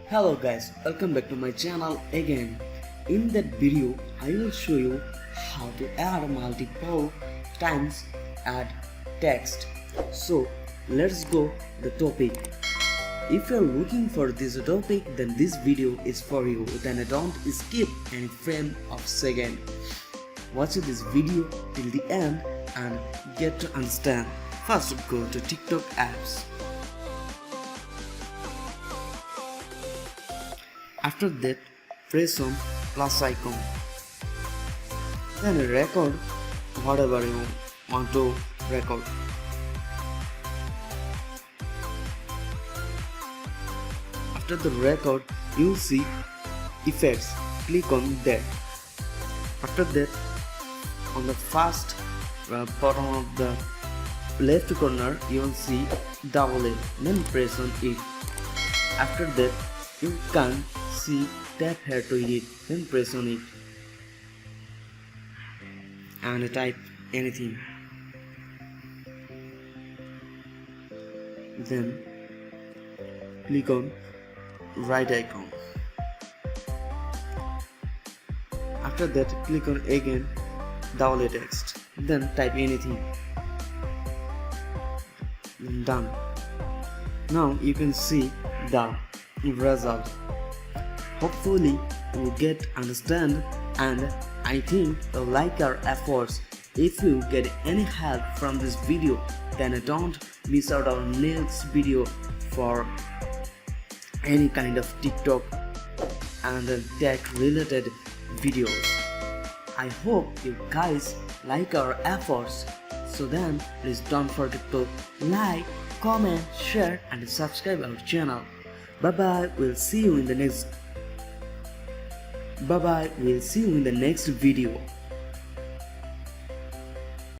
Hello guys, welcome back to my channel again. In that video, I will show you how to add multiple times add text. So let's go the topic. If you are looking for this topic, then this video is for you. Then don't skip any frame of second. Watch this video till the end and get to understand. First, go to TikTok apps. After that, press on plus icon. Then record whatever you want to record. After the record, you'll see effects. Click on that. After that, on the first bottom of the left corner, you'll see double it. Then press on it. After that, you can see tap here to edit, then press on it and type anything. Then click on right icon. After that, click on again double text, then type anything. Then done. Now you can see the result. Hopefully you get understand, and I think you like our efforts. If you get any help from this video, then don't miss out our next video for any kind of TikTok and tech related videos. I hope you guys like our efforts. So then please don't forget to like, comment, share and subscribe our channel. Bye-bye. We'll see you in the next video.